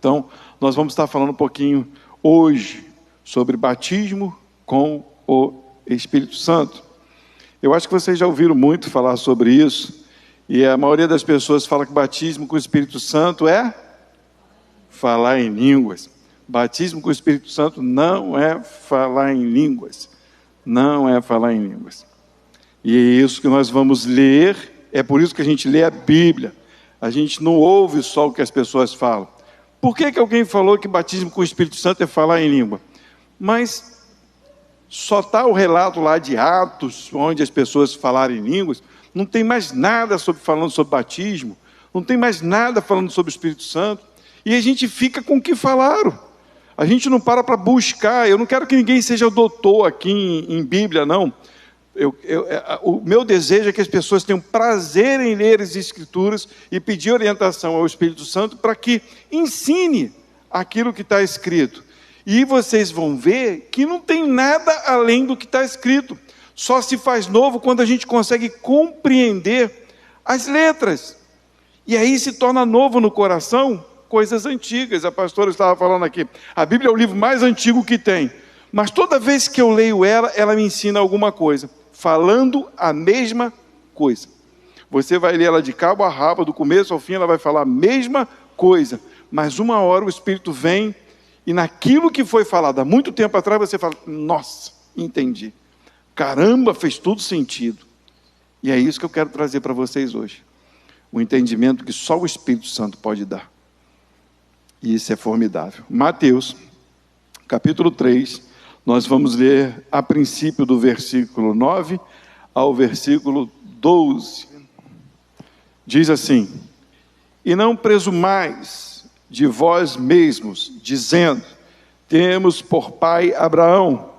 Então, nós vamos estar falando um pouquinho hoje sobre batismo com o Espírito Santo. Eu acho que vocês já ouviram muito falar sobre isso, e a maioria das pessoas fala que batismo com o Espírito Santo é falar em línguas. Batismo com o Espírito Santo não é falar em línguas. Não é falar em línguas. E é isso que nós vamos ler, é por isso que a gente lê a Bíblia. A gente não ouve só o que as pessoas falam. Por que alguém falou que batismo com o Espírito Santo é falar em língua? Mas só está o relato lá de Atos, onde as pessoas falaram em línguas, não tem mais nada falando sobre batismo, não tem mais nada falando sobre o Espírito Santo, e a gente fica com o que falaram. A gente não para buscar. Eu não quero que ninguém seja doutor aqui em Bíblia, não. O meu desejo é que as pessoas tenham prazer em ler as Escrituras e pedir orientação ao Espírito Santo para que ensine aquilo que está escrito. E vocês vão ver que não tem nada além do que está escrito. Só se faz novo quando a gente consegue compreender as letras. E aí se torna novo no coração coisas antigas. A pastora estava falando aqui, a Bíblia é o livro mais antigo que tem. Mas toda vez que eu leio ela me ensina alguma coisa, falando a mesma coisa. Você vai ler ela de cabo a rabo, do começo ao fim, ela vai falar a mesma coisa. Mas uma hora o Espírito vem e naquilo que foi falado há muito tempo atrás, você fala, nossa, entendi. Caramba, fez tudo sentido. E é isso que eu quero trazer para vocês hoje. O entendimento que só o Espírito Santo pode dar. E isso é formidável. Mateus, capítulo 3, nós vamos ler a princípio do versículo 9 ao versículo 12. Diz assim: e não presumais de vós mesmos, dizendo, temos por pai Abraão,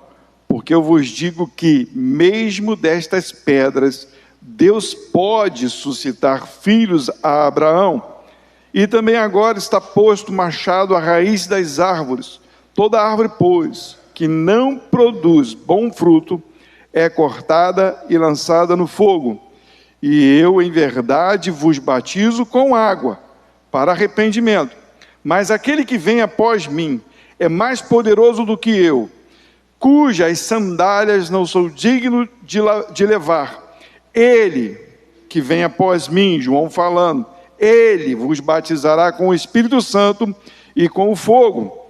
porque eu vos digo que, mesmo destas pedras, Deus pode suscitar filhos a Abraão. E também agora está posto machado à raiz das árvores. Toda árvore, pois, que não produz bom fruto, é cortada e lançada no fogo. E eu, em verdade, vos batizo com água, para arrependimento. Mas aquele que vem após mim é mais poderoso do que eu, cujas sandálias não sou digno de levar. Ele que vem após mim, João falando, ele vos batizará com o Espírito Santo e com o fogo.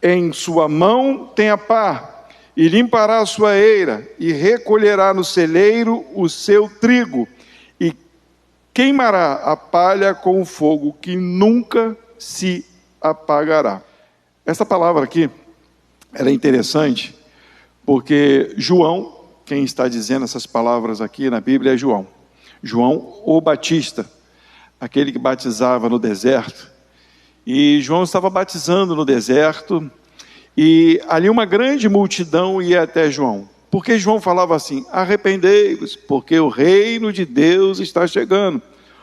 Em sua mão tem a pá, e limpará a sua eira, e recolherá no celeiro o seu trigo, e queimará a palha com o fogo que nunca se apagará. Essa palavra aqui, ela é interessante, porque João, quem está dizendo essas palavras aqui na Bíblia é João. João o Batista, aquele que batizava no deserto. E João estava batizando no deserto, e ali uma grande multidão ia até João. Porque João falava assim, arrependei-vos, porque o reino de Deus está chegando.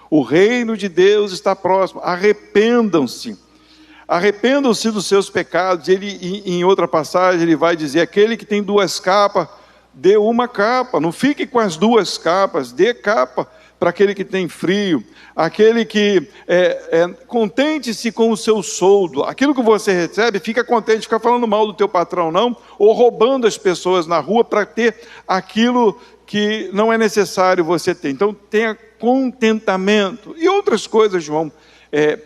O reino de Deus está próximo, arrependam-se. Arrependam-se dos seus pecados. Ele, em outra passagem, ele vai dizer, aquele que tem 2 capas, dê uma capa, não fique com as 2 capas, dê capa para aquele que tem frio, aquele que contente-se com o seu soldo, aquilo que você recebe, fica contente, fica falando mal do teu patrão não, ou roubando as pessoas na rua para ter aquilo que não é necessário você ter. Então tenha contentamento, e outras coisas João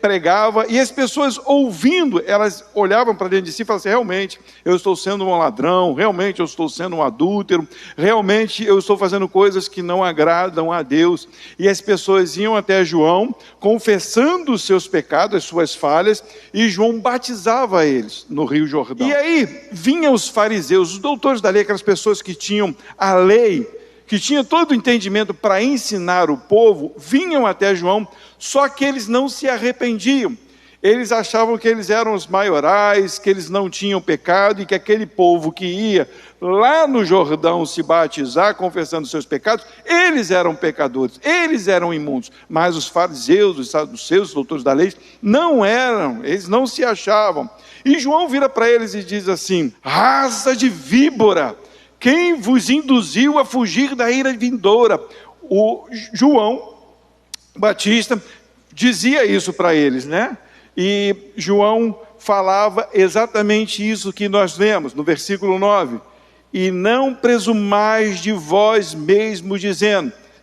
pregava, e as pessoas ouvindo, elas olhavam para dentro de si e falavam assim, realmente eu estou sendo um ladrão, realmente eu estou sendo um adúltero, realmente eu estou fazendo coisas que não agradam a Deus. E as pessoas iam até João, confessando os seus pecados, as suas falhas, e João batizava eles no Rio Jordão. E aí vinham os fariseus, os doutores da lei, aquelas pessoas que tinham a lei, que tinha todo o entendimento para ensinar o povo, vinham até João, só que eles não se arrependiam. Eles achavam que eles eram os maiorais, que eles não tinham pecado, e que aquele povo que ia lá no Jordão se batizar, confessando seus pecados, eles eram pecadores, eles eram imundos. Mas os fariseus, os saduceus, os doutores da lei, não eram, eles não se achavam. E João vira para eles e diz assim, raça de víbora, quem vos induziu a fugir da ira vindoura? O João Batista dizia isso para eles, né? E João falava exatamente isso que nós lemos no versículo 9. E não presumais de vós mesmos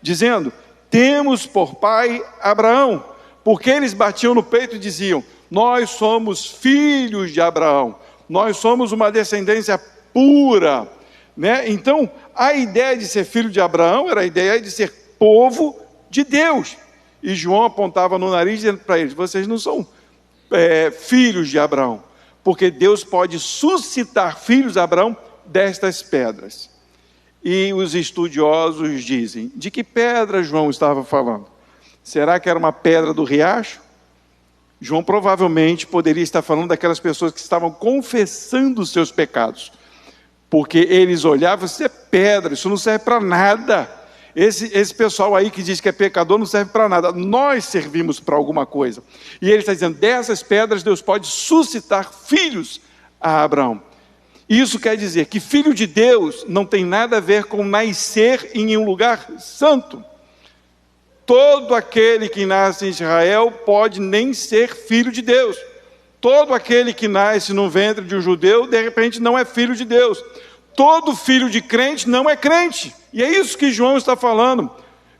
dizendo, temos por pai Abraão, porque eles batiam no peito e diziam, nós somos filhos de Abraão, nós somos uma descendência pura, né? Então, a ideia de ser filho de Abraão era a ideia de ser povo de Deus. E João apontava no nariz dizendo para eles, vocês não são filhos de Abraão, porque Deus pode suscitar filhos de Abraão destas pedras. E os estudiosos dizem, de que pedra João estava falando? Será que era uma pedra do riacho? João provavelmente poderia estar falando daquelas pessoas que estavam confessando os seus pecados, porque eles olhavam, isso é pedra, isso não serve para nada. Esse pessoal aí que diz que é pecador não serve para nada, nós servimos para alguma coisa. E ele está dizendo, dessas pedras Deus pode suscitar filhos a Abraão. Isso quer dizer que filho de Deus não tem nada a ver com nascer em um lugar santo. Todo aquele que nasce em Israel pode nem ser filho de Deus. Todo aquele que nasce no ventre de um judeu, de repente não é filho de Deus. Todo filho de crente não é crente. E é isso que João está falando.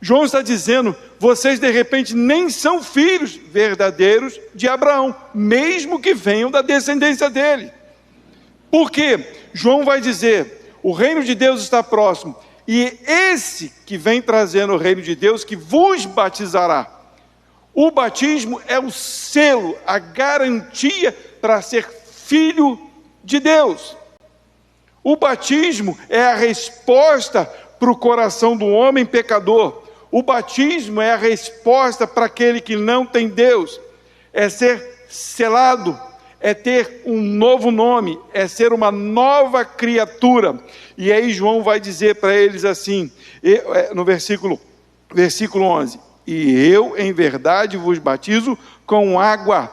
João está dizendo, vocês de repente nem são filhos verdadeiros de Abraão, mesmo que venham da descendência dele. Por quê? João vai dizer, o reino de Deus está próximo, e esse que vem trazendo o reino de Deus, que vos batizará. O batismo é o selo, a garantia para ser filho de Deus. O batismo é a resposta para o coração do homem pecador. O batismo é a resposta para aquele que não tem Deus. É ser selado, é ter um novo nome, é ser uma nova criatura. E aí João vai dizer para eles assim, no versículo 11, e eu em verdade vos batizo com água.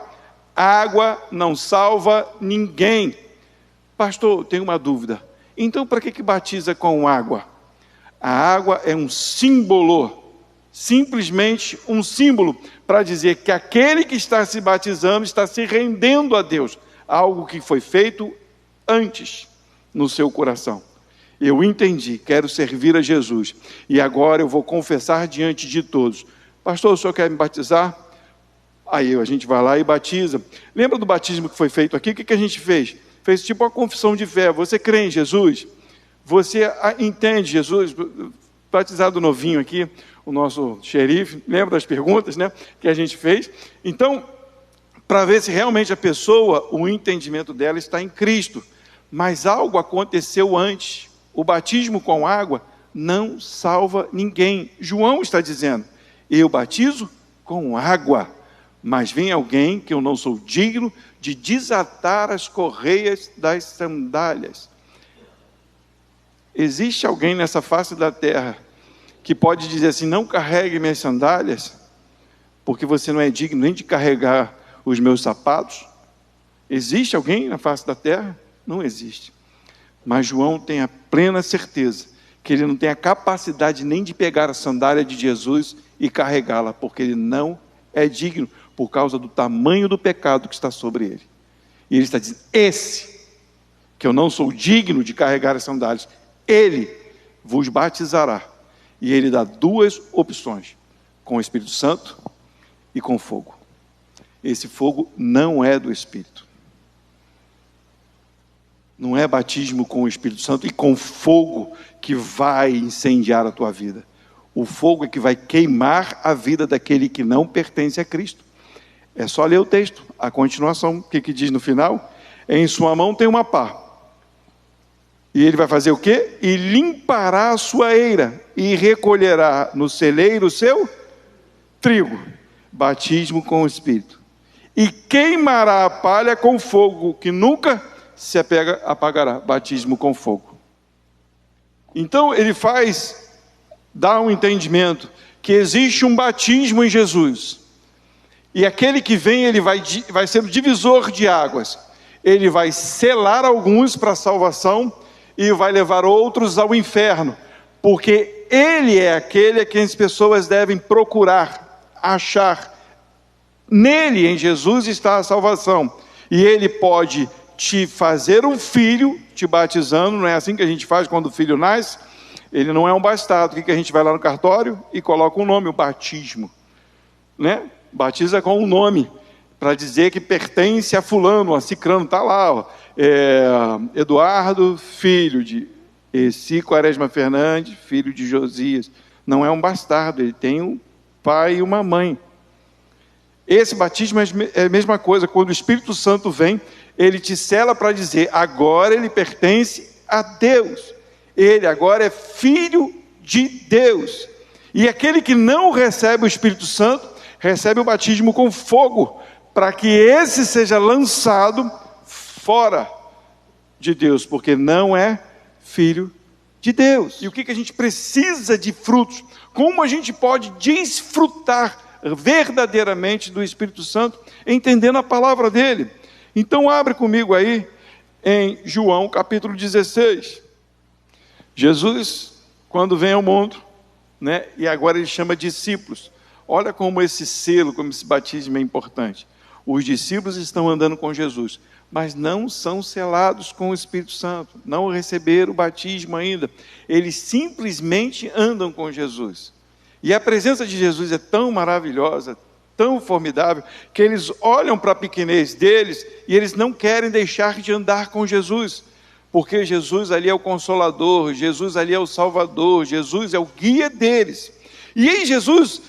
Água não salva ninguém. Pastor, tenho uma dúvida. Então, para que batiza com água? A água é um símbolo, simplesmente um símbolo, para dizer que aquele que está se batizando está se rendendo a Deus, algo que foi feito antes no seu coração. Eu entendi, quero servir a Jesus, e agora eu vou confessar diante de todos. Pastor, o senhor quer me batizar? Aí a gente vai lá e batiza. Lembra do batismo que foi feito aqui? O que a gente fez? Fez tipo uma confissão de fé. Você crê em Jesus? Você entende Jesus? Batizado novinho aqui, o nosso xerife, lembra das perguntas, né, que a gente fez? Então, para ver se realmente a pessoa, o entendimento dela está em Cristo. Mas algo aconteceu antes. O batismo com água não salva ninguém. João está dizendo, eu batizo com água, mas vem alguém que eu não sou digno de desatar as correias das sandálias. Existe alguém nessa face da terra que pode dizer assim, não carregue minhas sandálias, porque você não é digno nem de carregar os meus sapatos? Existe alguém na face da terra? Não existe. Mas João tem a plena certeza que ele não tem a capacidade nem de pegar a sandália de Jesus e carregá-la, porque ele não é digno, por causa do tamanho do pecado que está sobre ele. E ele está dizendo, esse, que eu não sou digno de carregar as sandálias, ele vos batizará. E ele dá duas opções, com o Espírito Santo e com fogo. Esse fogo não é do Espírito. Não é batismo com o Espírito Santo e com fogo que vai incendiar a tua vida. O fogo é que vai queimar a vida daquele que não pertence a Cristo. É só ler o texto, a continuação, o que diz no final? Em sua mão tem uma pá. E ele vai fazer o quê? E limpará a sua eira, e recolherá no celeiro o seu trigo. Batismo com o Espírito. E queimará a palha com fogo, que nunca se apagará. Batismo com fogo. Então ele dá um entendimento, que existe um batismo em Jesus. E aquele que vem, ele vai ser o divisor de águas. Ele vai selar alguns para a salvação e vai levar outros ao inferno. Porque ele é aquele a quem as pessoas devem procurar, achar, nele, em Jesus, está a salvação. E ele pode te fazer um filho, te batizando, não é assim que a gente faz quando o filho nasce? Ele não é um bastardo. O que a gente vai lá no cartório e coloca um nome, o batismo, né? Batiza com um nome, para dizer que pertence a fulano, a cicrano, está lá, ó. Eduardo, filho de Eci Quaresma Fernandes, filho de Josias. Não é um bastardo, ele tem um pai e uma mãe. Esse batismo é a mesma coisa. Quando o Espírito Santo vem, ele te sela para dizer, agora ele pertence a Deus. Ele agora é filho de Deus. E aquele que não recebe o Espírito Santo, recebe o batismo com fogo, para que esse seja lançado fora de Deus, porque não é filho de Deus. E o que a gente precisa de frutos? Como a gente pode desfrutar verdadeiramente do Espírito Santo, entendendo a palavra dele? Então abre comigo aí em João capítulo 16. Jesus, quando vem ao mundo, né, e agora ele chama discípulos. Olha como esse selo, como esse batismo é importante. Os discípulos estão andando com Jesus, mas não são selados com o Espírito Santo, não receberam o batismo ainda. Eles simplesmente andam com Jesus. E a presença de Jesus é tão maravilhosa, tão formidável, que eles olham para a pequenez deles e eles não querem deixar de andar com Jesus, porque Jesus ali é o Consolador, Jesus ali é o Salvador, Jesus é o guia deles. E aí Jesus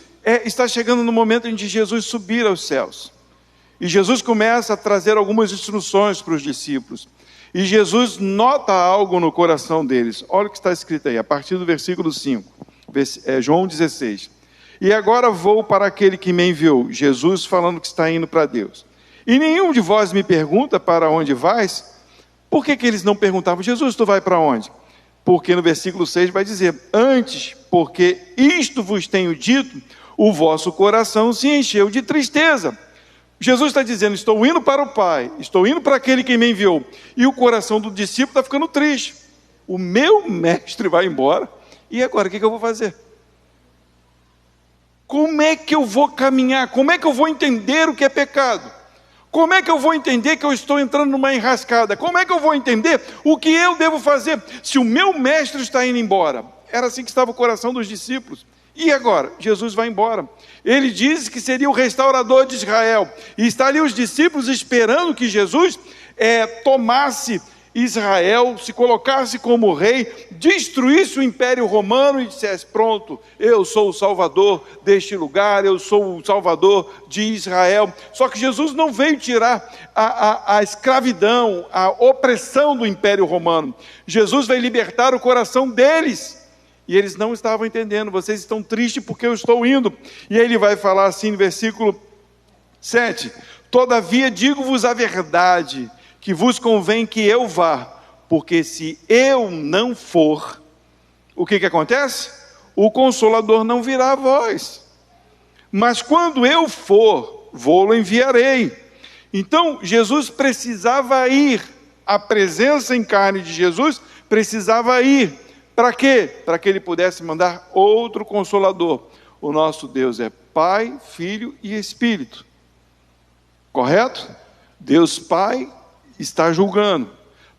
está chegando no momento em que Jesus subir aos céus. E Jesus começa a trazer algumas instruções para os discípulos. E Jesus nota algo no coração deles. Olha o que está escrito aí, a partir do versículo 5. João 16. E agora vou para aquele que me enviou. Jesus falando que está indo para Deus. E nenhum de vós me pergunta para onde vais? Por que eles não perguntavam, Jesus, tu vai para onde? Porque no versículo 6 vai dizer, antes, porque isto vos tenho dito, o vosso coração se encheu de tristeza. Jesus está dizendo, estou indo para o Pai, estou indo para aquele que me enviou. E o coração do discípulo está ficando triste. O meu mestre vai embora, e agora o que eu vou fazer? Como é que eu vou caminhar? Como é que eu vou entender o que é pecado? Como é que eu vou entender que eu estou entrando numa enrascada? Como é que eu vou entender o que eu devo fazer se o meu mestre está indo embora? Era assim que estava o coração dos discípulos. E agora? Jesus vai embora. Ele diz que seria o restaurador de Israel. E está ali os discípulos esperando que Jesus tomasse Israel, se colocasse como rei, destruísse o Império Romano e dissesse, pronto, eu sou o Salvador deste lugar, eu sou o Salvador de Israel. Só que Jesus não veio tirar a escravidão, a opressão do Império Romano. Jesus veio libertar o coração deles. E eles não estavam entendendo, vocês estão tristes porque eu estou indo. E aí ele vai falar assim no versículo 7, todavia digo-vos a verdade, que vos convém que eu vá, porque se eu não for, o que acontece? O Consolador não virá a vós, mas quando eu for, vou-lo enviarei. Então Jesus precisava ir, a presença em carne de Jesus precisava ir, para quê? Para que ele pudesse mandar outro Consolador. O nosso Deus é Pai, Filho e Espírito, correto? Deus Pai está julgando.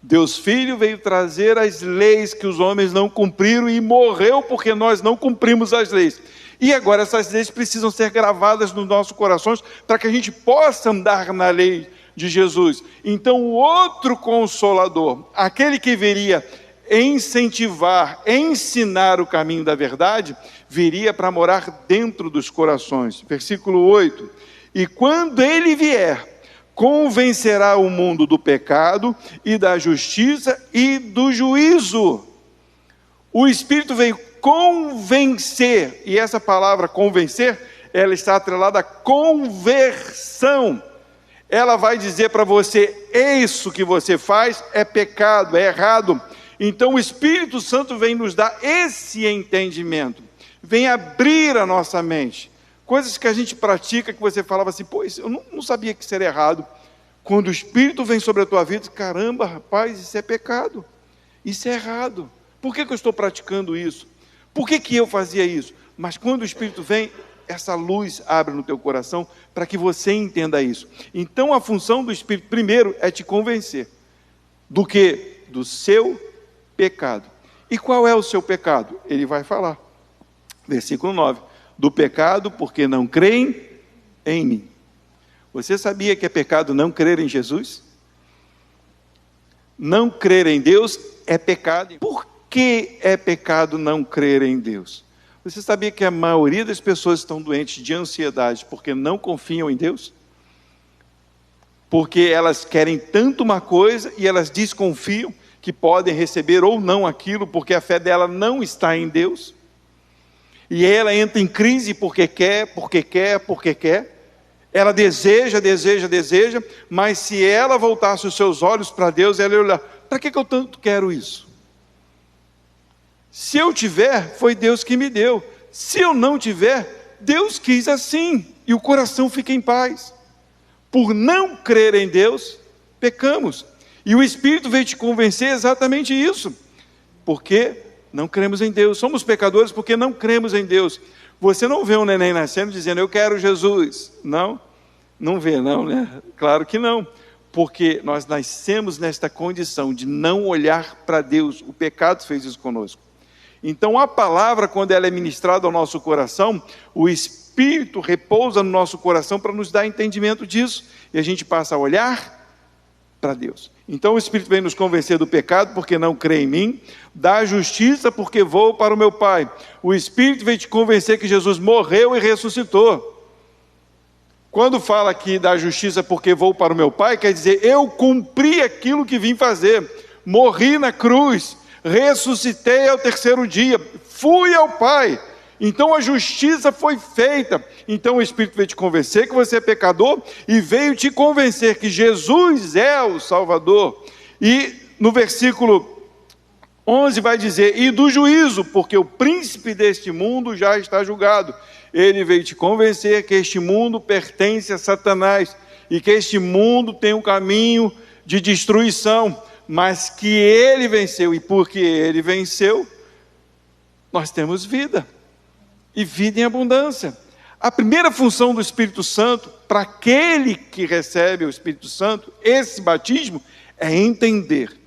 Deus Filho veio trazer as leis que os homens não cumpriram e morreu porque nós não cumprimos as leis. E agora essas leis precisam ser gravadas nos nossos corações para que a gente possa andar na lei de Jesus. Então o outro Consolador, aquele que viria incentivar, ensinar o caminho da verdade, viria para morar dentro dos corações. Versículo 8. E quando ele vier, convencerá o mundo do pecado e da justiça e do juízo. O Espírito veio convencer, e essa palavra convencer, ela está atrelada à conversão. Ela vai dizer para você, isso que você faz é pecado, é errado. Então o Espírito Santo vem nos dar esse entendimento, vem abrir a nossa mente. Coisas que a gente pratica, que você falava assim, pô, eu não sabia que isso era errado. Quando o Espírito vem sobre a tua vida, caramba, rapaz, isso é pecado, isso é errado. Por que eu estou praticando isso? Por que eu fazia isso? Mas quando o Espírito vem, essa luz abre no teu coração para que você entenda isso. Então a função do Espírito, primeiro, é te convencer. Do quê? Do seu pecado. E qual é o seu pecado? Ele vai falar. Versículo 9. Do pecado porque não creem em mim. Você sabia que é pecado não crer em Jesus? Não crer em Deus é pecado. Por que é pecado não crer em Deus? Você sabia que a maioria das pessoas estão doentes de ansiedade porque não confiam em Deus? Porque elas querem tanto uma coisa e elas desconfiam que podem receber ou não aquilo, porque a fé dela não está em Deus. E ela entra em crise porque quer. Ela deseja, mas se ela voltasse os seus olhos para Deus, ela ia olhar, para que eu tanto quero isso? Se eu tiver, foi Deus que me deu. Se eu não tiver, Deus quis assim, e o coração fica em paz. Por não crer em Deus, pecamos. E o Espírito veio te convencer exatamente isso. Porque não cremos em Deus. Somos pecadores porque não cremos em Deus. Você não vê um neném nascendo dizendo, eu quero Jesus. Não, não vê não, né? Claro que não. Porque nós nascemos nesta condição de não olhar para Deus. O pecado fez isso conosco. Então a palavra, quando ela é ministrada ao nosso coração, o Espírito repousa no nosso coração para nos dar entendimento disso. E a gente passa a olhar para Deus. Então o Espírito vem nos convencer do pecado porque não crê em mim, da justiça porque vou para o meu Pai. O Espírito vem te convencer que Jesus morreu e ressuscitou. Quando fala aqui da justiça porque vou para o meu Pai, quer dizer, eu cumpri aquilo que vim fazer, morri na cruz, ressuscitei ao terceiro dia, fui ao Pai. Então a justiça foi feita. Então o Espírito veio te convencer que você é pecador e veio te convencer que Jesus é o Salvador. E no versículo 11 vai dizer, e do juízo, porque o príncipe deste mundo já está julgado. Ele veio te convencer que este mundo pertence a Satanás e que este mundo tem um caminho de destruição, mas que ele venceu, e porque ele venceu, nós temos vida. E vida em abundância. A primeira função do Espírito Santo, para aquele que recebe o Espírito Santo, esse batismo, é entender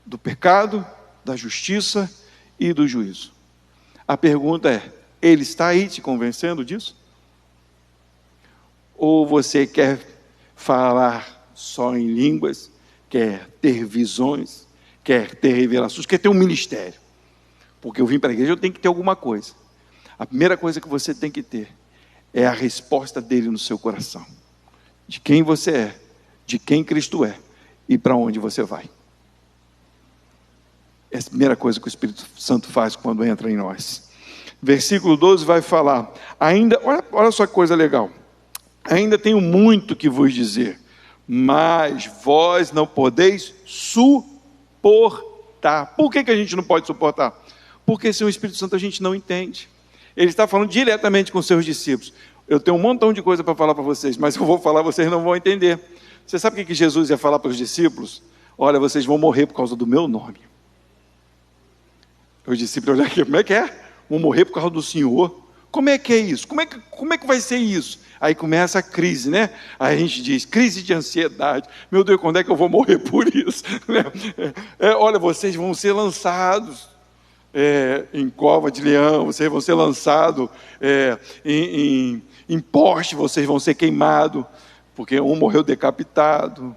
do pecado, da justiça e do juízo. A pergunta é, ele está aí te convencendo disso? Ou você quer falar só em línguas, quer ter visões, quer ter revelações, quer ter um ministério? Porque eu vim para a igreja, eu tenho que ter alguma coisa. A primeira coisa que você tem que ter é a resposta dele no seu coração. De quem você é, de quem Cristo é e para onde você vai. Essa é a primeira coisa que o Espírito Santo faz quando entra em nós. Versículo 12 vai falar, olha só que coisa legal. Ainda tenho muito que vos dizer, mas vós não podeis suportar. Por que a gente não pode suportar? Porque sem o Espírito Santo a gente não entende. Ele está falando diretamente com seus discípulos. Eu tenho um montão de coisa para falar para vocês, mas eu vou falar, vocês não vão entender. Você sabe o que Jesus ia falar para os discípulos? Olha, vocês vão morrer por causa do meu nome. Os discípulos olharam aqui, como é que é? Vão morrer por causa do Senhor? Como é que é isso? Como é que vai ser isso? Aí começa a crise, né? Aí a gente diz, crise de ansiedade. Meu Deus, quando é que eu vou morrer por isso? Olha, vocês vão ser lançados em cova de leão, vocês vão ser lançados em poste, vocês vão ser queimados, porque um morreu decapitado,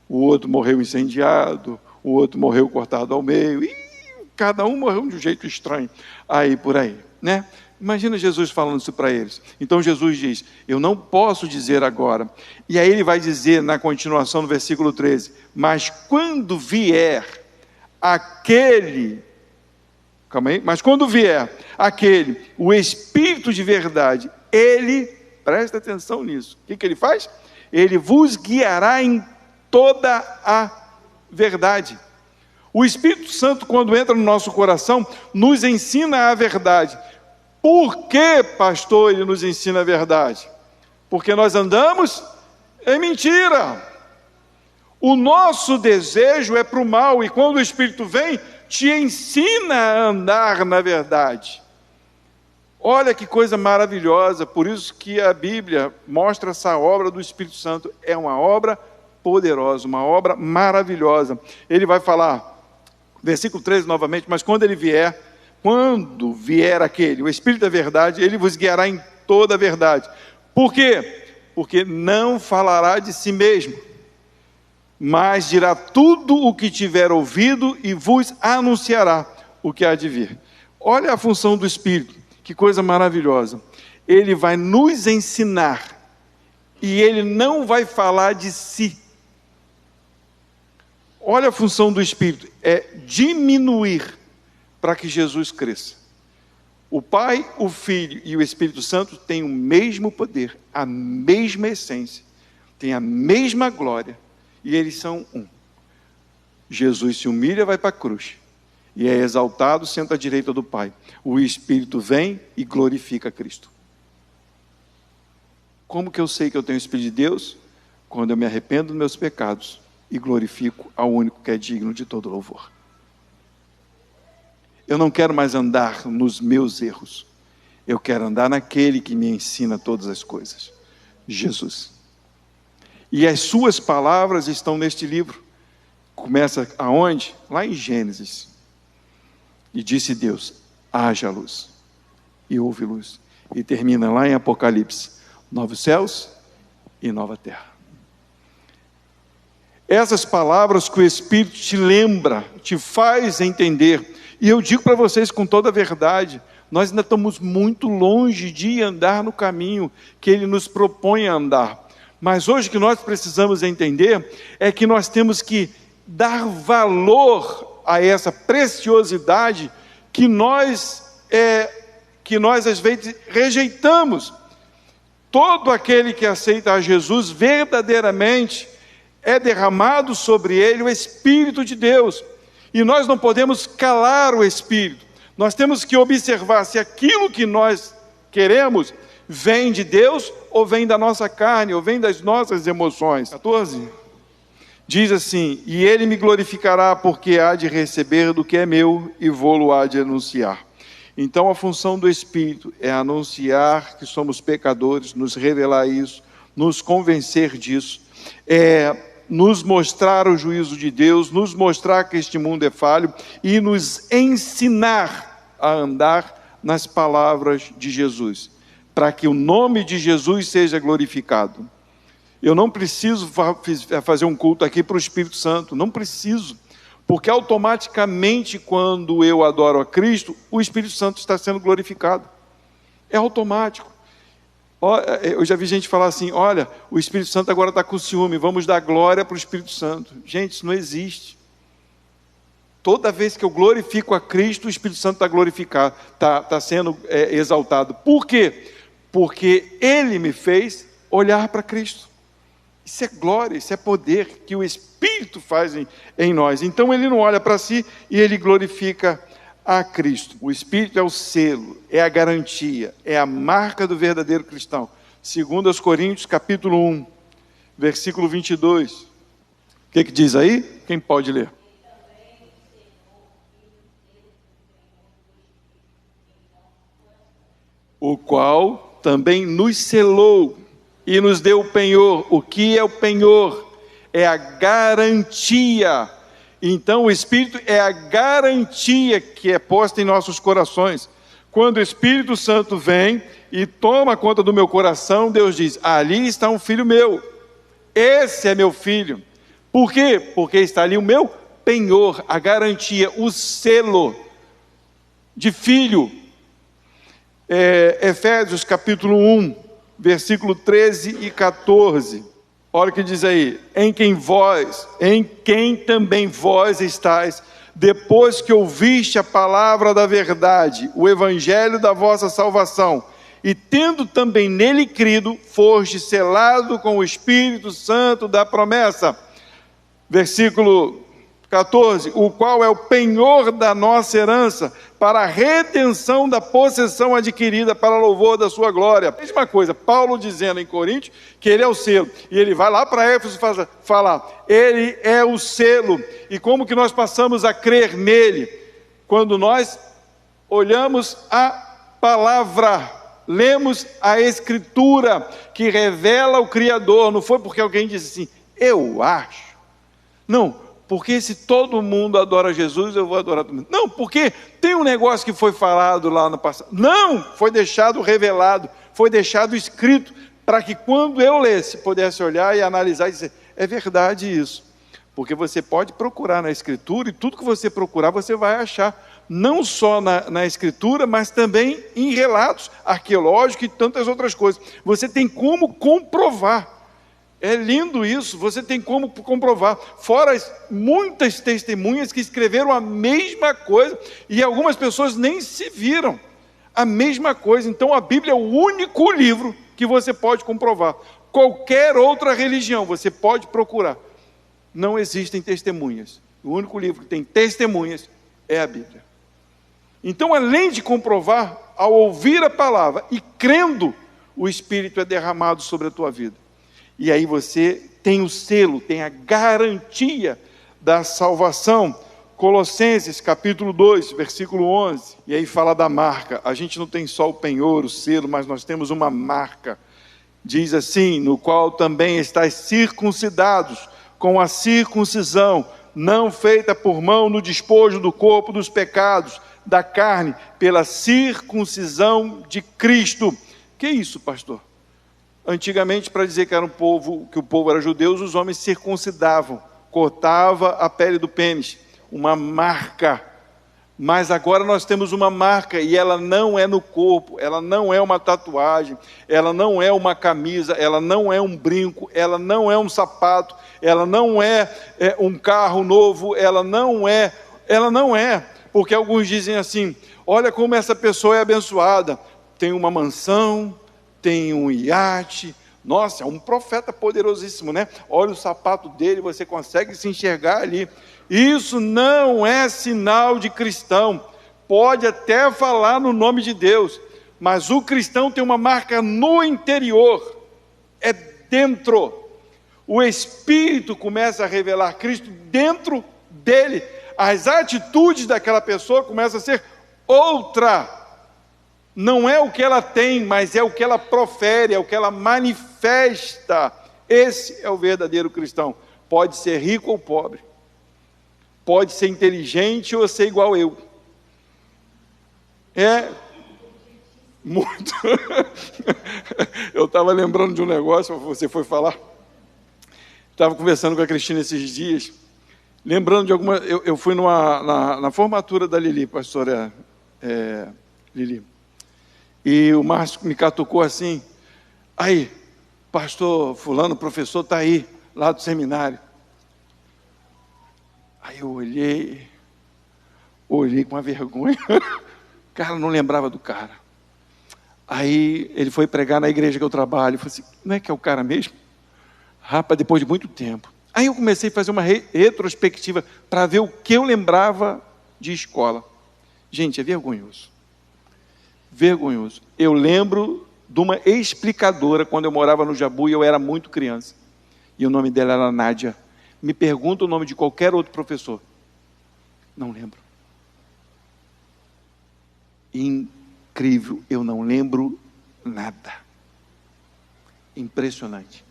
o outro morreu incendiado, o outro morreu cortado ao meio, e cada um morreu de um jeito estranho, aí por aí, né? Imagina Jesus falando isso para eles. Então Jesus diz, eu não posso dizer agora. E aí ele vai dizer na continuação no versículo 13, mas quando vier aquele, calma aí, mas quando vier aquele, o Espírito de verdade, ele, presta atenção nisso, o que ele faz? Ele vos guiará em toda a verdade. O Espírito Santo, quando entra no nosso coração, nos ensina a verdade. Por que, pastor, ele nos ensina a verdade? Porque nós andamos em mentira. O nosso desejo é para o mal, e quando o Espírito vem, te ensina a andar na verdade. Olha que coisa maravilhosa, por isso que a Bíblia mostra essa obra do Espírito Santo. É uma obra poderosa, uma obra maravilhosa. Ele vai falar, versículo 13 novamente, mas quando vier aquele, o Espírito da verdade, ele vos guiará em toda a verdade. Por quê? Porque não falará de si mesmo, mas dirá tudo o que tiver ouvido e vos anunciará o que há de vir. Olha a função do Espírito, que coisa maravilhosa. Ele vai nos ensinar e ele não vai falar de si. Olha a função do Espírito, é diminuir para que Jesus cresça. O Pai, o Filho e o Espírito Santo têm o mesmo poder, a mesma essência, têm a mesma glória, e eles são um. Jesus se humilha, vai para a cruz, e é exaltado, senta à direita do Pai. O Espírito vem e glorifica Cristo. Como que eu sei que eu tenho o Espírito de Deus? Quando eu me arrependo dos meus pecados e glorifico ao único que é digno de todo louvor. Eu não quero mais andar nos meus erros. Eu quero andar naquele que me ensina todas as coisas. Jesus. E as suas palavras estão neste livro. Começa aonde? Lá em Gênesis. E disse Deus, haja luz. E houve luz. E termina lá em Apocalipse. Novos céus e nova terra. Essas palavras que o Espírito te lembra, te faz entender. E eu digo para vocês com toda a verdade, nós ainda estamos muito longe de andar no caminho que Ele nos propõe a andar. Mas hoje o que nós precisamos entender é que nós temos que dar valor a essa preciosidade que nós às vezes rejeitamos. Todo aquele que aceita a Jesus verdadeiramente é derramado sobre ele o Espírito de Deus. E nós não podemos calar o Espírito. Nós temos que observar se aquilo que nós queremos vem de Deus ou vem da nossa carne, ou vem das nossas emoções. 14. Diz assim, e ele me glorificará porque há de receber do que é meu e vou-lo há de anunciar. Então a função do Espírito é anunciar que somos pecadores, nos revelar isso, nos convencer disso, nos mostrar o juízo de Deus, nos mostrar que este mundo é falho e nos ensinar a andar nas palavras de Jesus, para que o nome de Jesus seja glorificado. Eu não preciso fazer um culto aqui para o Espírito Santo, não preciso, porque automaticamente quando eu adoro a Cristo, o Espírito Santo está sendo glorificado, é automático. Eu já vi gente falar assim, olha, o Espírito Santo agora está com ciúme, vamos dar glória para o Espírito Santo. Gente, isso não existe. Toda vez que eu glorifico a Cristo, o Espírito Santo está glorificado, está sendo exaltado. Por quê? Porque Ele me fez olhar para Cristo. Isso é glória, isso é poder que o Espírito faz em nós. Então Ele não olha para si e Ele glorifica a Cristo. O Espírito é o selo, é a garantia, é a marca do verdadeiro cristão. 2 Coríntios capítulo 1, versículo 22. O que diz aí? Quem pode ler? O qual também nos selou e nos deu o penhor. O que é o penhor? É a garantia. Então o Espírito é a garantia que é posta em nossos corações. Quando o Espírito Santo vem e toma conta do meu coração, Deus diz, ali está um filho meu, esse é meu filho. Por quê? Porque está ali o meu penhor, a garantia, o selo de filho. Efésios capítulo 1, versículo 13 e 14. Olha o que diz aí, em quem também vós estáis, depois que ouviste a palavra da verdade, o evangelho da vossa salvação, e tendo também nele crido, foste selado com o Espírito Santo da promessa. Versículo 14, o qual é o penhor da nossa herança, para a redenção da possessão adquirida para louvor da sua glória. Mesma coisa, Paulo dizendo em Coríntios que ele é o selo, e ele vai lá para Éfeso falar, ele é o selo, e como que nós passamos a crer nele? Quando nós olhamos a palavra, lemos a Escritura, que revela o Criador. Não foi porque alguém disse assim, eu acho. Não, porque se todo mundo adora Jesus, eu vou adorar todo mundo. Não, porque tem um negócio que foi falado lá no passado. Não, foi deixado revelado, foi deixado escrito, para que quando eu lesse, pudesse olhar e analisar e dizer, é verdade isso. Porque você pode procurar na Escritura, e tudo que você procurar, você vai achar. Não só na Escritura, mas também em relatos arqueológicos e tantas outras coisas. Você tem como comprovar. É lindo isso, você tem como comprovar. Fora muitas testemunhas que escreveram a mesma coisa, e algumas pessoas nem se viram. A mesma coisa. Então a Bíblia é o único livro que você pode comprovar. Qualquer outra religião você pode procurar. Não existem testemunhas. O único livro que tem testemunhas é a Bíblia. Então, além de comprovar, ao ouvir a palavra e crendo, o Espírito é derramado sobre a tua vida. E aí você tem o selo, tem a garantia da salvação. Colossenses capítulo 2, versículo 11. E aí fala da marca. A gente não tem só o penhor, o selo, mas nós temos uma marca. Diz assim, no qual também estáis circuncidados, com a circuncisão, não feita por mão no despojo do corpo dos pecados, da carne, pela circuncisão de Cristo. Que isso, pastor? Antigamente, para dizer que era que o povo era judeu, os homens circuncidavam, cortava a pele do pênis, uma marca. Mas agora nós temos uma marca, e ela não é no corpo, ela não é uma tatuagem, ela não é uma camisa, ela não é um brinco, ela não é um sapato, ela não é um carro novo, ela não é, porque alguns dizem assim, olha como essa pessoa é abençoada, tem uma mansão, tem um iate, nossa, é um profeta poderosíssimo, né? Olha o sapato dele, você consegue se enxergar ali. Isso não é sinal de cristão. Pode até falar no nome de Deus, mas o cristão tem uma marca no interior, é dentro. O Espírito começa a revelar Cristo dentro dele. As atitudes daquela pessoa começam a ser outra. Não é o que ela tem, mas é o que ela profere, é o que ela manifesta. Esse é o verdadeiro cristão. Pode ser rico ou pobre. Pode ser inteligente ou ser igual eu. É muito. Eu estava lembrando de um negócio, você foi falar. Estava conversando com a Cristina esses dias, lembrando de alguma. Eu fui na formatura da Lili, pastora Lili. E o Márcio me catucou assim, aí, pastor fulano, professor, está aí, lá do seminário. Aí eu olhei com uma vergonha, cara, não lembrava do cara. Aí ele foi pregar na igreja que eu trabalho, eu falei assim, não é que é o cara mesmo? Rapaz, depois de muito tempo. Aí eu comecei a fazer uma retrospectiva, para ver o que eu lembrava de escola. Gente, é vergonhoso. Vergonhoso. Eu lembro de uma explicadora, quando eu morava no Jabu, e eu era muito criança, e o nome dela era Nádia. Me pergunta o nome de qualquer outro professor, não lembro. Incrível, eu não lembro nada. Impressionante.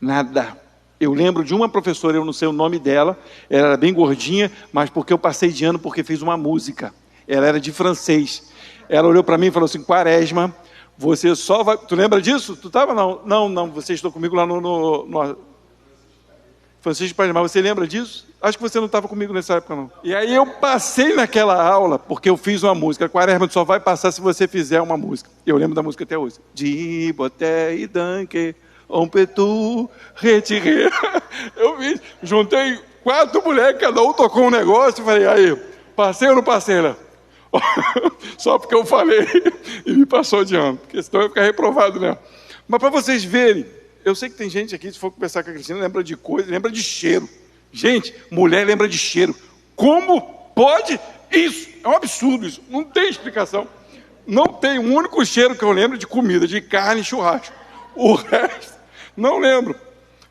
Nada. Eu lembro de uma professora, eu não sei o nome dela, ela era bem gordinha, mas porque eu passei de ano, porque fiz uma música, ela era de francês. Ela olhou para mim e falou assim, Quaresma, você só vai... Tu lembra disso? Tu estava? Não, você estava comigo lá no Francisco Paes, mas você lembra disso? Acho que você não estava comigo nessa época, não. E aí eu passei naquela aula, porque eu fiz uma música. Quaresma, tu só vai passar se você fizer uma música. Eu lembro da música até hoje. De boté e danque, on petu, retiré. Eu vi, juntei 4 mulheres, cada um tocou um negócio, e falei, aí, passei ou não passei, né? Só porque eu falei e me passou de ano, porque senão eu ia ficar reprovado, né? Mas para vocês verem, eu sei que tem gente aqui, se for conversar com a Cristina, lembra de coisa, lembra de cheiro. Gente, mulher lembra de cheiro. Como pode isso? É um absurdo isso, não tem explicação. Não tem um único cheiro que eu lembro de comida, de carne e churrasco. O resto, não lembro.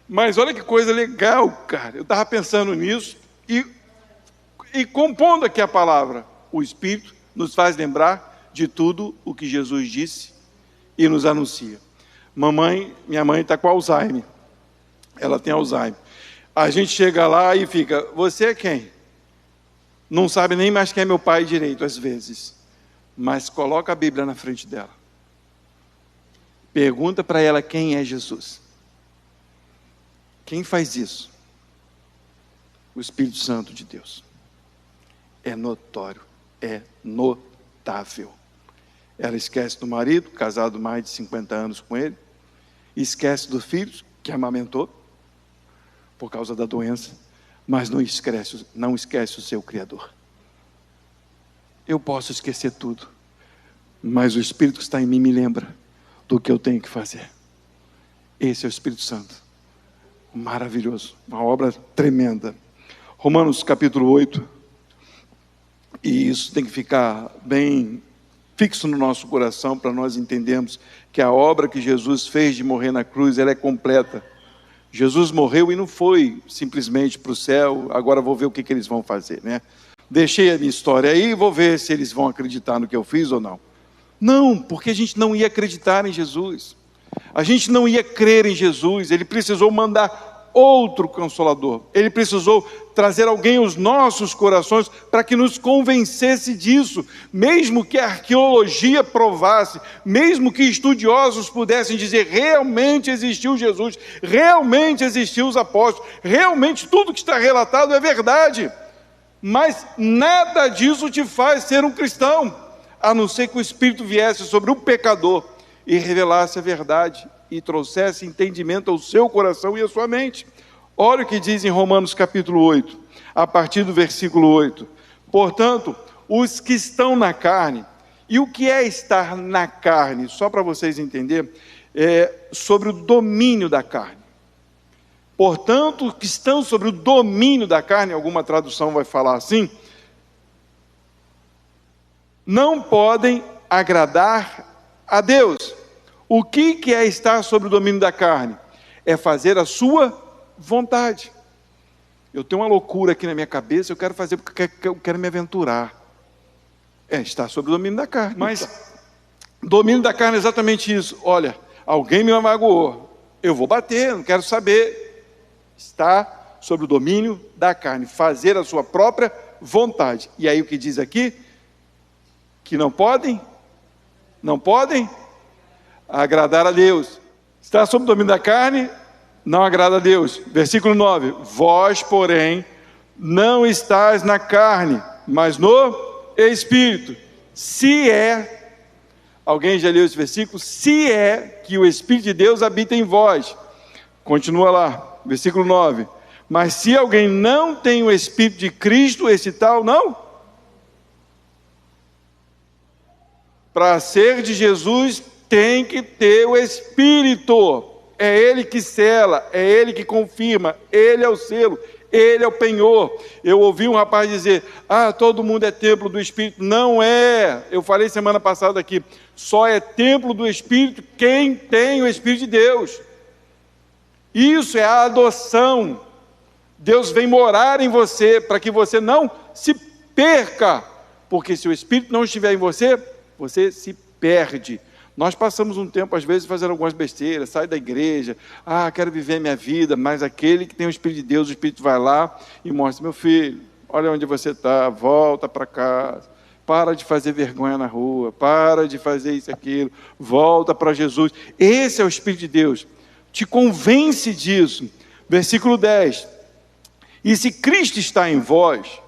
Mas olha que coisa legal, cara. Eu estava pensando nisso e compondo aqui a palavra. O Espírito nos faz lembrar de tudo o que Jesus disse e nos anuncia. Minha mãe está com Alzheimer. Ela tem Alzheimer. A gente chega lá e fica, você é quem? Não sabe nem mais quem é meu pai direito, às vezes. Mas coloca a Bíblia na frente dela. Pergunta para ela quem é Jesus. Quem faz isso? O Espírito Santo de Deus. É notório, é notável. Ela esquece do marido, casado mais de 50 anos com ele, esquece do filho, que amamentou, por causa da doença, mas não esquece o seu Criador. Eu posso esquecer tudo, mas o Espírito que está em mim me lembra do que eu tenho que fazer. Esse é o Espírito Santo. Maravilhoso, uma obra tremenda. Romanos capítulo 8, e isso tem que ficar bem fixo no nosso coração para nós entendermos que a obra que Jesus fez de morrer na cruz, ela é completa. Jesus morreu e não foi simplesmente para o céu, agora vou ver o que eles vão fazer, né? Deixei a minha história aí e vou ver se eles vão acreditar no que eu fiz ou não. Não, porque a gente não ia acreditar em Jesus. A gente não ia crer em Jesus. Ele precisou mandar outro Consolador. Ele precisou trazer alguém aos nossos corações para que nos convencesse disso. Mesmo que a arqueologia provasse, mesmo que estudiosos pudessem dizer, realmente existiu Jesus, realmente existiu os apóstolos, realmente tudo que está relatado é verdade. Mas nada disso te faz ser um cristão, a não ser que o Espírito viesse sobre o pecador e revelasse a verdade e trouxesse entendimento ao seu coração e à sua mente. Olha o que diz em Romanos capítulo 8, a partir do versículo 8. Portanto, os que estão na carne, e o que é estar na carne? Só para vocês entenderem, sobre o domínio da carne. Portanto, os que estão sobre o domínio da carne, alguma tradução vai falar assim, não podem agradar a Deus. O que é estar sob o domínio da carne? É fazer a sua vontade. Eu tenho uma loucura aqui na minha cabeça, eu quero fazer porque eu quero me aventurar. É estar sob o domínio da carne. Mas domínio da carne é exatamente isso. Olha, alguém me magoou, eu vou bater, não quero saber. Está sob o domínio da carne, fazer a sua própria vontade. E aí o que diz aqui? Que não podem agradar a Deus. Está sob o domínio da carne, não agrada a Deus. Versículo 9, vós, porém, não estáis na carne, mas no Espírito. Se é, alguém já leu esse versículo? Se é que o Espírito de Deus habita em vós. Continua lá, versículo 9. Mas se alguém não tem o Espírito de Cristo, esse tal não. Para ser de Jesus, tem que ter o Espírito. É Ele que sela, é Ele que confirma, Ele é o selo, Ele é o penhor. Eu ouvi um rapaz dizer, todo mundo é templo do Espírito. Não é, eu falei semana passada aqui, só é templo do Espírito quem tem o Espírito de Deus. Isso é a adoção. Deus vem morar em você, para que você não se perca, porque se o Espírito não estiver em você, você se perde. Nós passamos um tempo, às vezes, fazendo algumas besteiras, sai da igreja, quero viver a minha vida, mas aquele que tem o Espírito de Deus, o Espírito vai lá e mostra, meu filho, olha onde você está, volta para casa, para de fazer vergonha na rua, para de fazer isso e aquilo, volta para Jesus. Esse é o Espírito de Deus, te convence disso. Versículo 10, e se Cristo está em vós,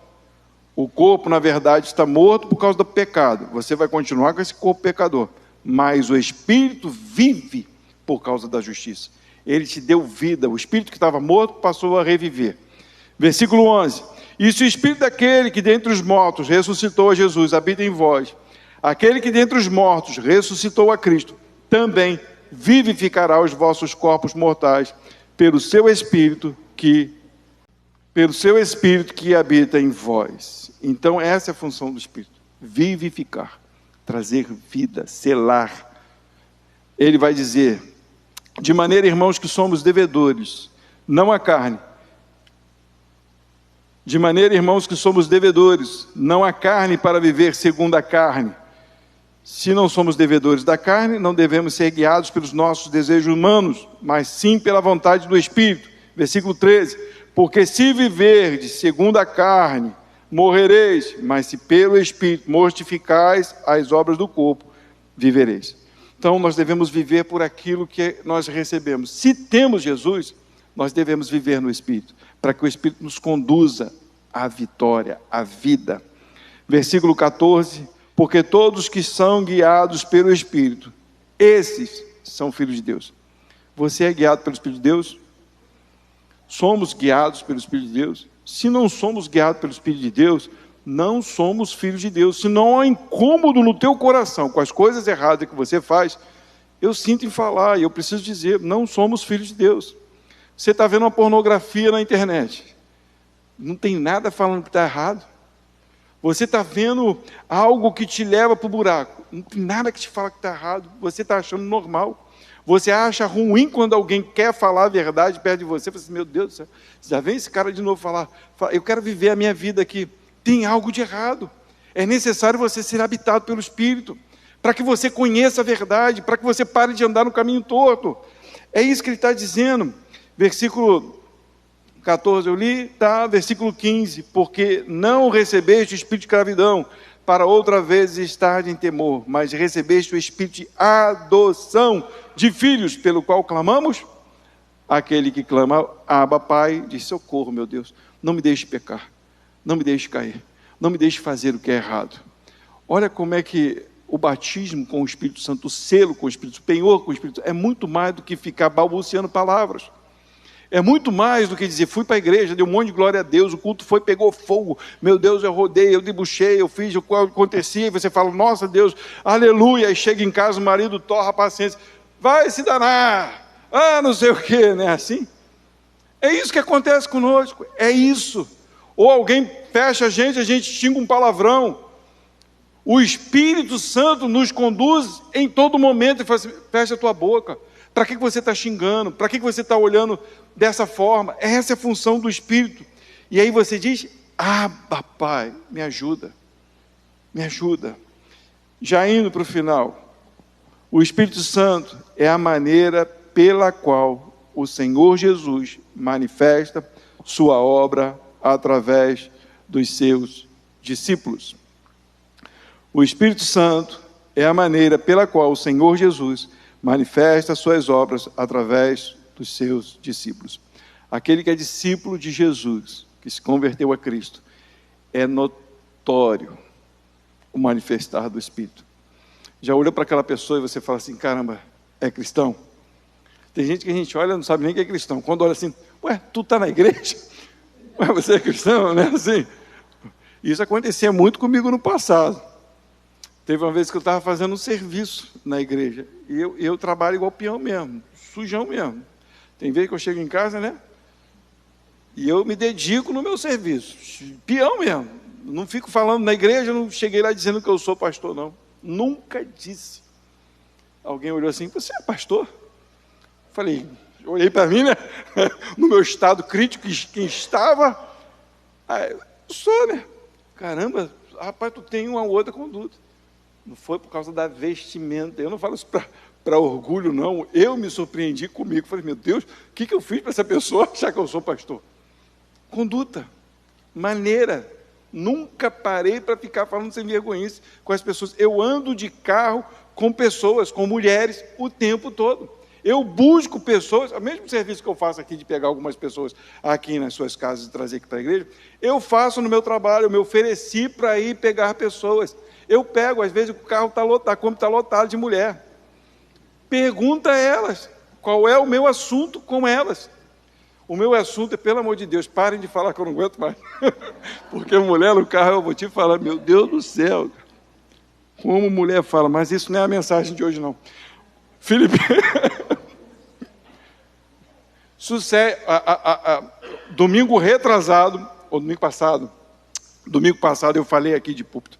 o corpo, na verdade, está morto por causa do pecado, você vai continuar com esse corpo pecador, mas o Espírito vive por causa da justiça. Ele te deu vida, o Espírito que estava morto passou a reviver. Versículo 11, e se o Espírito daquele que dentre os mortos ressuscitou a Jesus habita em vós, aquele que dentre os mortos ressuscitou a Cristo, também vivificará os vossos corpos mortais pelo seu Espírito que habita em vós. Então essa é a função do Espírito, vivificar, trazer vida, selar. Ele vai dizer, de maneira, irmãos, que somos devedores, não à carne. De maneira, irmãos, que somos devedores, não à carne para viver segundo a carne. Se não somos devedores da carne, não devemos ser guiados pelos nossos desejos humanos, mas sim pela vontade do Espírito. Versículo 13. Porque se viverdes segundo a carne, morrereis, mas se pelo Espírito mortificais as obras do corpo, vivereis. Então, nós devemos viver por aquilo que nós recebemos. Se temos Jesus, nós devemos viver no Espírito, para que o Espírito nos conduza à vitória, à vida. Versículo 14, porque todos que são guiados pelo Espírito, esses são filhos de Deus. Você é guiado pelo Espírito de Deus? Somos guiados pelo Espírito de Deus? Se não somos guiados pelo Espírito de Deus, não somos filhos de Deus. Se não há incômodo no teu coração com as coisas erradas que você faz, eu sinto em falar, e eu preciso dizer, não somos filhos de Deus. Você está vendo uma pornografia na internet, não tem nada falando que está errado. Você está vendo algo que te leva para o buraco, não tem nada que te fala que está errado, você está achando normal. Você acha ruim quando alguém quer falar a verdade perto de você, você fala assim, meu Deus do céu, já vem esse cara de novo falar, eu quero viver a minha vida aqui. Tem algo de errado. É necessário você ser habitado pelo Espírito, para que você conheça a verdade, para que você pare de andar no caminho torto. É isso que ele está dizendo. Versículo 14 eu li, tá? Versículo 15, porque não recebeste o espírito de escravidão, para outra vez estar em temor, mas recebeste o espírito de adoção de filhos, pelo qual clamamos. Aquele que clama, Abba, Pai, diz, socorro, meu Deus, não me deixe pecar, não me deixe cair, não me deixe fazer o que é errado. Olha como é que o batismo com o Espírito Santo, o selo com o Espírito, o penhor com o Espírito, é muito mais do que ficar balbuciando palavras. É muito mais do que dizer, fui para a igreja, dei um monte de glória a Deus, o culto foi, pegou fogo, meu Deus, eu rodei, eu debuchei, eu fiz o que acontecia, e você fala, nossa Deus, aleluia, aí chega em casa, o marido torra a paciência, vai se danar, não sei o que, não é assim? É isso que acontece conosco, é isso. Ou alguém fecha a gente xinga um palavrão. O Espírito Santo nos conduz em todo momento e fala assim, fecha a tua boca. Para que você está xingando? Para que você está olhando dessa forma? Essa é a função do Espírito. E aí você diz, papai, me ajuda. Me ajuda. Já indo para o final, o Espírito Santo é a maneira pela qual o Senhor Jesus manifesta sua obra através dos seus discípulos. O Espírito Santo é a maneira pela qual o Senhor Jesus manifesta suas obras através dos seus discípulos. Aquele que é discípulo de Jesus, que se converteu a Cristo, é notório o manifestar do Espírito. Já olhou para aquela pessoa e você fala assim, caramba, é cristão? Tem gente que a gente olha e não sabe nem que é cristão. Quando olha assim, tu está na igreja? Você é cristão, né? Assim, isso acontecia muito comigo no passado. Teve uma vez que eu estava fazendo um serviço na igreja, e eu trabalho igual peão mesmo, sujão mesmo. Tem vezes que eu chego em casa, né? E eu me dedico no meu serviço, peão mesmo. Não fico falando na igreja, não cheguei lá dizendo que eu sou pastor, não. Nunca disse. Alguém olhou assim, você é pastor? Falei, olhei para mim, né? No meu estado crítico, quem estava, eu sou, né? Caramba, rapaz, tu tem uma outra conduta. Não foi por causa da vestimenta. Eu não falo isso para orgulho, não. Eu me surpreendi comigo. Falei, meu Deus, o que eu fiz para essa pessoa achar que eu sou pastor? Conduta, maneira. Nunca parei para ficar falando sem vergonhice com as pessoas. Eu ando de carro com pessoas, com mulheres, o tempo todo. Eu busco pessoas, o mesmo serviço que eu faço aqui de pegar algumas pessoas aqui nas suas casas e trazer aqui para a igreja, eu faço no meu trabalho, eu me ofereci para ir pegar pessoas. Eu pego, às vezes o carro está lotado, como está lotado de mulher. Pergunta a elas, qual é o meu assunto com elas. O meu assunto é, pelo amor de Deus, parem de falar que eu não aguento mais. Porque mulher no carro, eu vou te falar, meu Deus do céu. Como mulher fala, mas isso não é a mensagem de hoje não. Felipe, sucesso, domingo retrasado, ou domingo passado eu falei aqui de púlpito,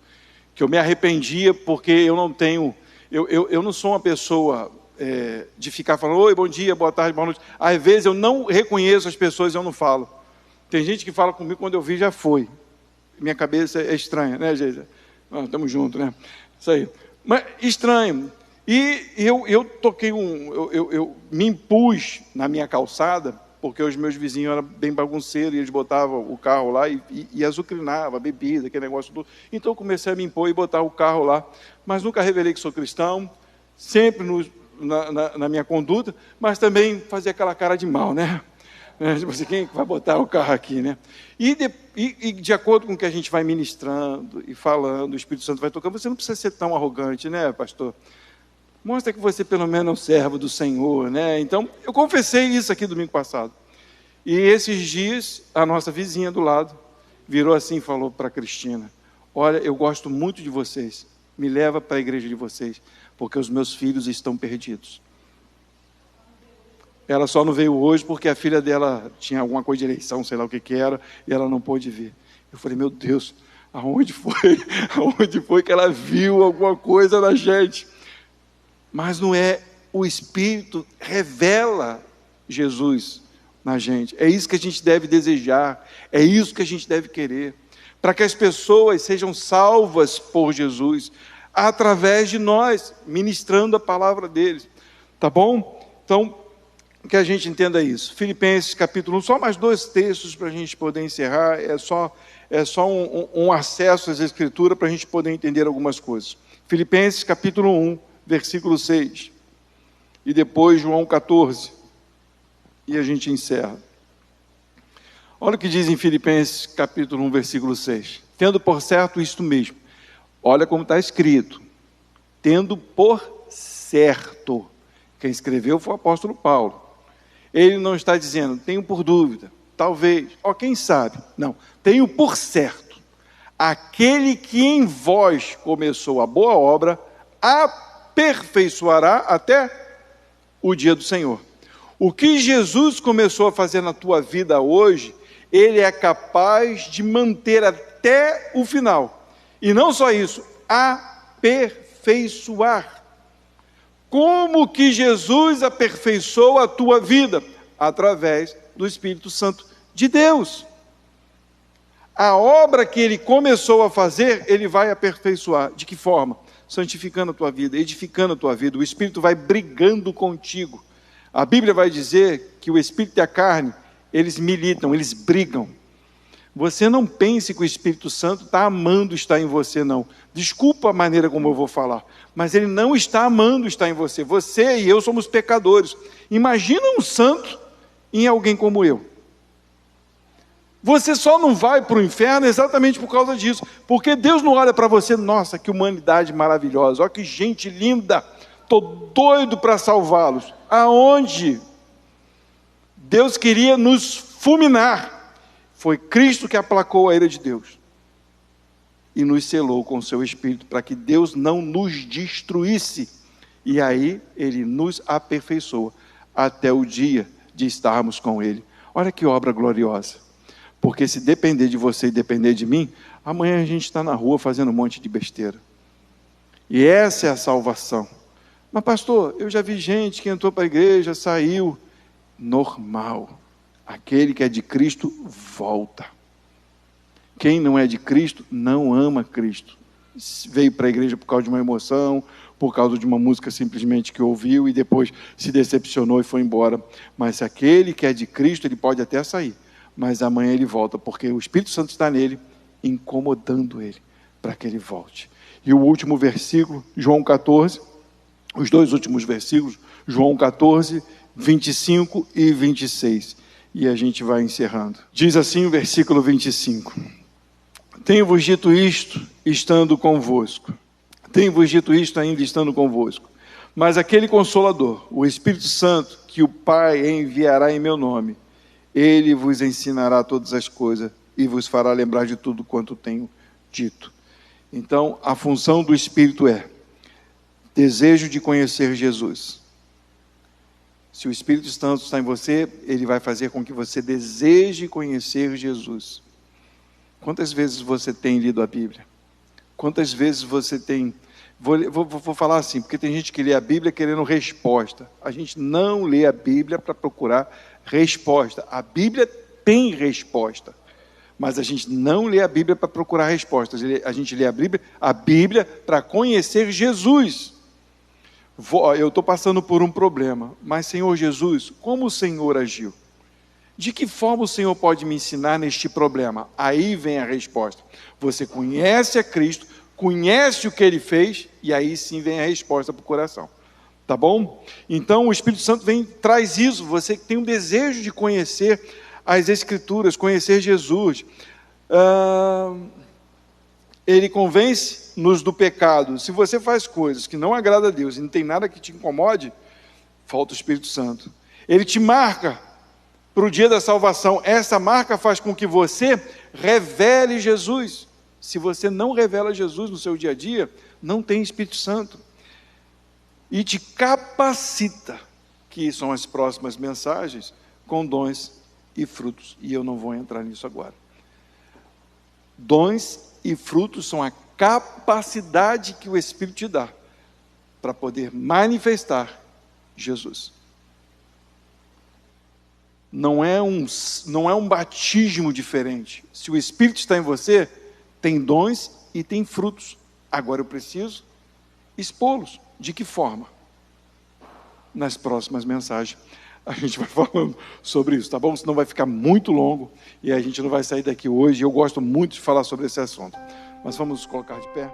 que eu me arrependia porque eu não tenho, eu não sou uma pessoa de ficar falando, oi, bom dia, boa tarde, boa noite. Às vezes eu não reconheço as pessoas e eu não falo. Tem gente que fala comigo, quando eu vi já foi. Minha cabeça é estranha, né, Geisa? Estamos juntos, né? Isso aí. Mas estranho. E eu toquei eu me impus na minha calçada, porque os meus vizinhos eram bem bagunceiros, e eles botavam o carro lá e azucrinava, bebida, aquele negócio tudo. Então eu comecei a me impor e botar o carro lá. Mas nunca revelei que sou cristão, sempre na minha conduta, mas também fazia aquela cara de mal, né? Tipo assim, quem vai botar o carro aqui, né? E de acordo com o que a gente vai ministrando e falando, o Espírito Santo vai tocando. Você não precisa ser tão arrogante, né, pastor? Mostra que você pelo menos é um servo do Senhor, né? Então, eu confessei isso aqui domingo passado. E esses dias, a nossa vizinha do lado virou assim e falou para a Cristina: olha, eu gosto muito de vocês, me leva para a igreja de vocês, porque os meus filhos estão perdidos. Ela só não veio hoje porque a filha dela tinha alguma coisa de eleição, sei lá o que era, e ela não pôde vir. Eu falei, meu Deus, aonde foi que ela viu alguma coisa na gente? Mas não é, o Espírito revela Jesus na gente. É isso que a gente deve desejar, é isso que a gente deve querer, para que as pessoas sejam salvas por Jesus, através de nós, ministrando a palavra deles, tá bom? Então, que a gente entenda isso. Filipenses capítulo 1, só mais 2 textos para a gente poder encerrar, é só um acesso às Escrituras para a gente poder entender algumas coisas. Filipenses capítulo 1, versículo 6, e depois João 14, e a gente encerra. Olha o que diz em Filipenses capítulo 1, versículo 6, tendo por certo isto mesmo, olha como está escrito, tendo por certo, quem escreveu foi o apóstolo Paulo. Ele não está dizendo, tenho por dúvida, talvez, quem sabe. Não, tenho por certo. Aquele que em vós começou a boa obra, aperfeiçoará até o dia do Senhor. O que Jesus começou a fazer na tua vida hoje, Ele é capaz de manter até o final. E não só isso, aperfeiçoar. Como que Jesus aperfeiçoa a tua vida? Através do Espírito Santo de Deus. A obra que Ele começou a fazer, Ele vai aperfeiçoar. De que forma? Santificando a tua vida, edificando a tua vida. O Espírito vai brigando contigo. A Bíblia vai dizer que o Espírito e a carne, eles militam, eles brigam. Você não pense que o Espírito Santo está amando estar em você, não. Desculpa a maneira como eu vou falar, mas ele não está amando estar em você. Você e eu somos pecadores. Imagina um santo em alguém como eu. Você só não vai para o inferno exatamente por causa disso, porque Deus não olha para você, nossa, que humanidade maravilhosa, olha que gente linda, estou doido para salvá-los. Aonde? Deus queria nos fulminar. Foi Cristo que aplacou a ira de Deus e nos selou com o seu Espírito para que Deus não nos destruísse. E aí Ele nos aperfeiçoa até o dia de estarmos com Ele. Olha que obra gloriosa. Porque se depender de você e depender de mim, amanhã a gente está na rua fazendo um monte de besteira. E essa é a salvação. Mas pastor, eu já vi gente que entrou para a igreja, saiu. Normal. Aquele que é de Cristo, volta. Quem não é de Cristo, não ama Cristo. Veio para a igreja por causa de uma emoção, por causa de uma música simplesmente que ouviu e depois se decepcionou e foi embora. Mas aquele que é de Cristo, ele pode até sair, mas amanhã ele volta, porque o Espírito Santo está nele, incomodando ele, para que ele volte. E o último versículo, João 14, os 2 últimos versículos, João 14, 25 e 26. E a gente vai encerrando. Diz assim o versículo 25. Tenho-vos dito isto, estando convosco. Tenho-vos dito isto ainda estando convosco. Mas aquele Consolador, o Espírito Santo, que o Pai enviará em meu nome, Ele vos ensinará todas as coisas e vos fará lembrar de tudo quanto tenho dito. Então, a função do Espírito é desejo de conhecer Jesus. Se o Espírito Santo está em você, ele vai fazer com que você deseje conhecer Jesus. Quantas vezes você tem lido a Bíblia? Quantas vezes você tem... Vou falar assim, porque tem gente que lê a Bíblia querendo resposta. A gente não lê a Bíblia para procurar resposta. A Bíblia tem resposta. Mas a gente não lê a Bíblia para procurar respostas, a gente lê a Bíblia para conhecer Jesus. Eu estou passando por um problema, mas Senhor Jesus, como o Senhor agiu? De que forma o Senhor pode me ensinar neste problema? Aí vem a resposta. Você conhece a Cristo, conhece o que Ele fez, e aí sim vem a resposta para o coração. Tá bom? Então o Espírito Santo traz isso. Você tem um desejo de conhecer as Escrituras, conhecer Jesus. Ele convence-nos do pecado. Se você faz coisas que não agradam a Deus e não tem nada que te incomode, falta o Espírito Santo. Ele te marca para o dia da salvação. Essa marca faz com que você revele Jesus. Se você não revela Jesus no seu dia a dia, não tem Espírito Santo. E te capacita, que são as próximas mensagens, com dons e frutos. E eu não vou entrar nisso agora. Dons e frutos são a capacidade que o Espírito te dá para poder manifestar Jesus. Não é um batismo diferente. Se o Espírito está em você, tem dons e tem frutos. Agora eu preciso expô-los. De que forma? Nas próximas mensagens a gente vai falando sobre isso, tá bom? Senão vai ficar muito longo e a gente não vai sair daqui hoje. Eu gosto muito de falar sobre esse assunto. Mas vamos nos colocar de pé.